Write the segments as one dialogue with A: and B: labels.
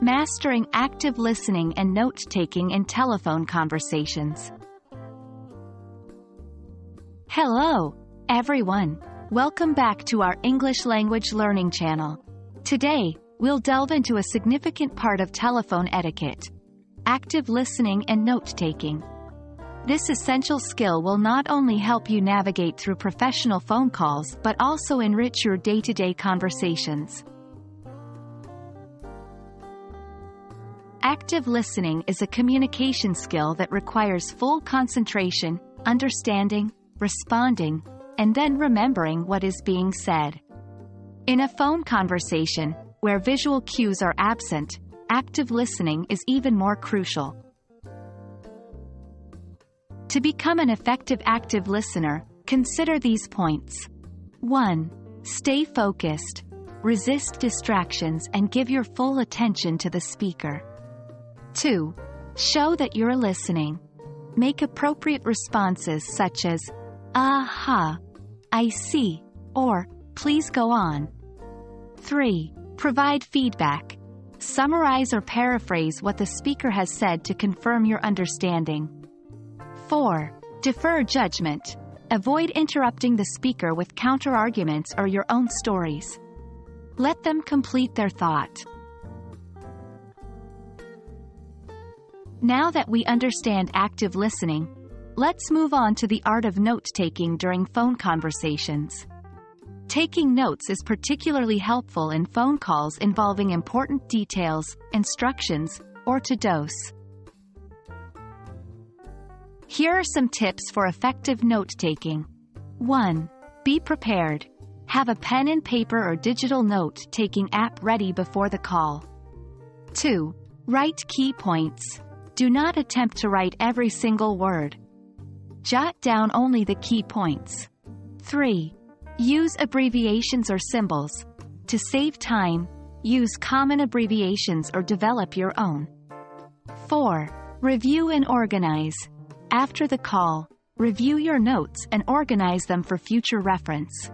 A: Mastering active listening and note-taking in telephone conversations. Hello, everyone. Welcome back to our English language learning channel. Today, we'll delve into a significant part of telephone etiquette: active listening and note-taking. This essential skill will not only help you navigate through professional phone calls but also enrich your day-to-day conversations. Active listening is a communication skill that requires full concentration, understanding, responding, and then remembering what is being said. In a phone conversation, where visual cues are absent, active listening is even more crucial. To become an effective active listener, consider these points. 1. Stay focused. Resist distractions and give your full attention to the speaker. 2. Show that you're listening. Make appropriate responses such as, "Aha, I see," or "Please go on." 3. Provide feedback. Summarize or paraphrase what the speaker has said to confirm your understanding. 4. Defer judgment. Avoid interrupting the speaker with counter-arguments or your own stories. Let them complete their thought. Now that we understand active listening, let's move on to the art of note-taking during phone conversations. Taking notes is particularly helpful in phone calls involving important details, instructions, or to-dos. Here are some tips for effective note-taking. 1. Be prepared. Have a pen and paper or digital note-taking app ready before the call. 2. Write key points. Do not attempt to write every single word. Jot down only the key points. 3. Use abbreviations or symbols. To save time, use common abbreviations or develop your own. 4. Review and organize. After the call, review your notes and organize them for future reference.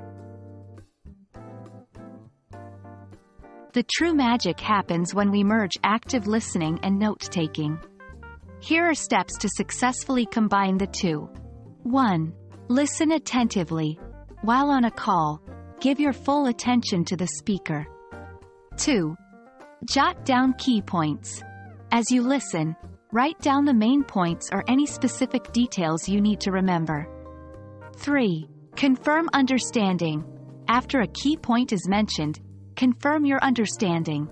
A: The true magic happens when we merge active listening and note-taking. Here are steps to successfully combine the two. 1. Listen attentively. While on a call, give your full attention to the speaker. 2. Jot down key points. As you listen, write down the main points or any specific details you need to remember. 3. Confirm understanding. After a key point is mentioned, confirm your understanding.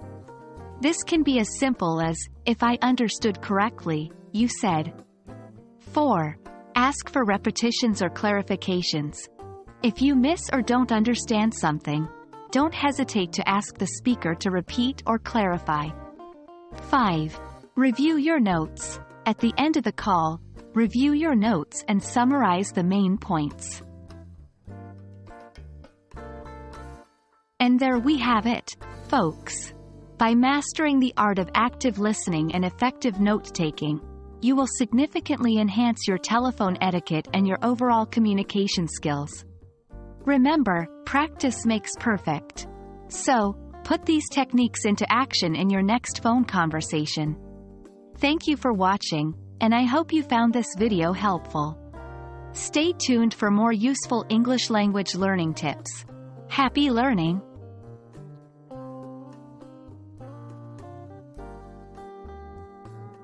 A: This can be as simple as, "If I understood correctly, you said." 4. Ask for repetitions or clarifications. If you miss or don't understand something, don't hesitate to ask the speaker to repeat or clarify. 5. Review your notes. At the end of the call, review your notes and summarize the main points. And there we have it, folks. By mastering the art of active listening and effective note-taking, you will significantly enhance your telephone etiquette and your overall communication skills. Remember, practice makes perfect. So, put these techniques into action in your next phone conversation. Thank you for watching, and I hope you found this video helpful. Stay tuned for more useful English language learning tips. Happy learning!